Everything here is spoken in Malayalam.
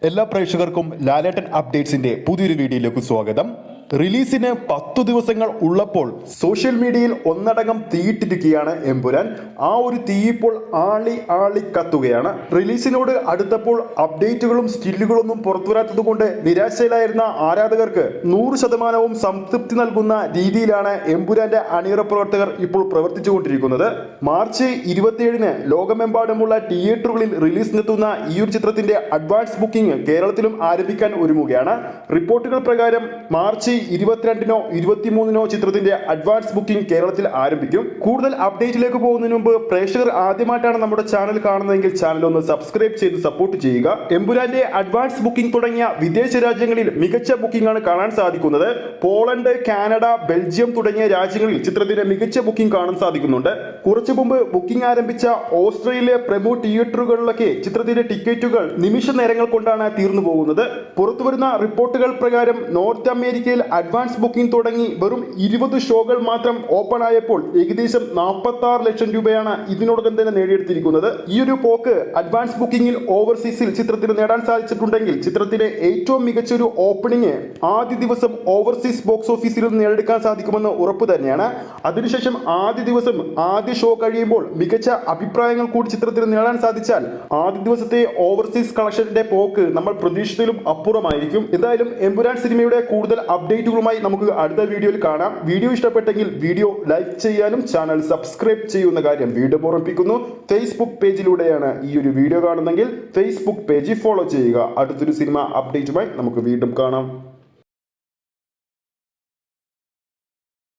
എല്ലാ പ്രേക്ഷകർക്കും ലാലേട്ടൻ അപ്ഡേറ്റ്സിന്റെ പുതിയൊരു വീഡിയോയിലേക്ക് സ്വാഗതം. റിലീസിന് 10 ദിവസങ്ങൾ ഉള്ളപ്പോൾ സോഷ്യൽ മീഡിയയിൽ ഒന്നടങ്കം തീയിട്ടിരിക്കുകയാണ് എമ്പുരാൻ. ആ ഒരു തീ ഇപ്പോൾ ആളി കത്തുകയാണ്. റിലീസിനോട് അടുത്തപ്പോൾ അപ്ഡേറ്റുകളും സ്റ്റില്ലുകളൊന്നും പുറത്തുവരാത്തത് കൊണ്ട് നിരാശയിലായിരുന്ന ആരാധകർക്ക് 100% സംതൃപ്തി നൽകുന്ന രീതിയിലാണ് എമ്പുരാന്റെ അണിയറ പ്രവർത്തകർ ഇപ്പോൾ പ്രവർത്തിച്ചുകൊണ്ടിരിക്കുന്നത്. മാർച്ച് 27-ന് ലോകമെമ്പാടുമുള്ള തിയേറ്ററുകളിൽ റിലീസിനെത്തുന്ന ഈ ഒരു ചിത്രത്തിന്റെ അഡ്വാൻസ് ബുക്കിംഗ് കേരളത്തിലും ആരംഭിക്കാൻ ഒരുങ്ങുകയാണ്. റിപ്പോർട്ടുകൾ പ്രകാരം മാർച്ച് 22-നോ 23-നോ ചിത്രത്തിന്റെ അഡ്വാൻസ് ബുക്കിംഗ് കേരളത്തിൽ ആരംഭിക്കും. കൂടുതൽ അപ്ഡേറ്റിലേക്ക് പോകുന്നതിന് മുമ്പ് പ്രേക്ഷകർ ആദ്യമായിട്ടാണ് നമ്മുടെ ചാനൽ കാണുന്നതെങ്കിൽ ചാനൽ ഒന്ന് സബ്സ്ക്രൈബ് ചെയ്ത് സപ്പോർട്ട് ചെയ്യുക. എമ്പുരാന്റെ അഡ്വാൻസ് ബുക്കിംഗ് തുടങ്ങിയ വിദേശ രാജ്യങ്ങളിൽ മികച്ച ബുക്കിംഗ് ആണ് കാണാൻ സാധിക്കുന്നത്. പോളണ്ട്, കാനഡ, ബെൽജിയം തുടങ്ങിയ രാജ്യങ്ങളിൽ ചിത്രത്തിന്റെ മികച്ച ബുക്കിംഗ് കാണാൻ സാധിക്കുന്നുണ്ട്. കുറച്ചു മുമ്പ് ബുക്കിംഗ് ആരംഭിച്ച ഓസ്ട്രേലിയയിലെ പ്രമുഖ തിയേറ്ററുകളിലൊക്കെ ചിത്രത്തിന്റെ ടിക്കറ്റുകൾ നിമിഷ നേരങ്ങൾ കൊണ്ടാണ് തീർന്നു പോകുന്നത്. പുറത്തുവരുന്ന റിപ്പോർട്ടുകൾ പ്രകാരം നോർത്ത് അമേരിക്കയിൽ അഡ്വാൻസ് ബുക്കിംഗ് തുടങ്ങി വെറും 20 ഷോകൾ മാത്രം ഓപ്പൺ ആയപ്പോൾ ഏകദേശം 46 ലക്ഷം രൂപയാണ് ഇതിനോടകം തന്നെ നേടിയെടുത്തിരിക്കുന്നത്. ഈ ഒരു പോക്ക് അഡ്വാൻസ് ബുക്കിംഗിൽ ഓവർസീസിൽ ചിത്രത്തിന് നേടാൻ സാധിച്ചിട്ടുണ്ടെങ്കിൽ ചിത്രത്തിന് ഏറ്റവും മികച്ചൊരു ഓപ്പണിംഗ് ആദ്യ ദിവസം ഓവർസീസ് ബോക്സ് ഓഫീസിൽ നേടിയെടുക്കാൻ സാധിക്കുമെന്ന് ഉറപ്പ് തന്നെയാണ്. അതിനുശേഷം ആദ്യ ദിവസം ആദ്യ ഷോ കഴിയുമ്പോൾ മികച്ച അഭിപ്രായങ്ങൾ കൂടി ചിത്രത്തിന് നേടാൻ സാധിച്ചാൽ ആദ്യ ദിവസത്തെ ഓവർസീസ് കളക്ഷന്റെ പോക്ക് നമ്മൾ പ്രതീക്ഷിച്ചതിലും അപ്പുറമായിരിക്കും. എന്തായാലും എമ്പുരാൻ സിനിമയുടെ കൂടുതൽ അപ്ഡേറ്റുകളുമായി നമുക്ക് അടുത്ത വീഡിയോയിൽ കാണാം. വീഡിയോ ഇഷ്ടപ്പെട്ടെങ്കിൽ വീഡിയോ ലൈക്ക് ചെയ്യാനും ചാനൽ സബ്സ്ക്രൈബ് ചെയ്യുന്ന കാര്യം വീണ്ടും ഓർമ്മിപ്പിക്കുന്നു. ഫേസ്ബുക്ക് പേജിലൂടെയാണ് ഈ ഒരു വീഡിയോ കാണുന്നതെങ്കിൽ ഫേസ്ബുക്ക് പേജ് ഫോളോ ചെയ്യുക. അടുത്തൊരു സിനിമ അപ്ഡേറ്റുമായി നമുക്ക് വീണ്ടും കാണാം.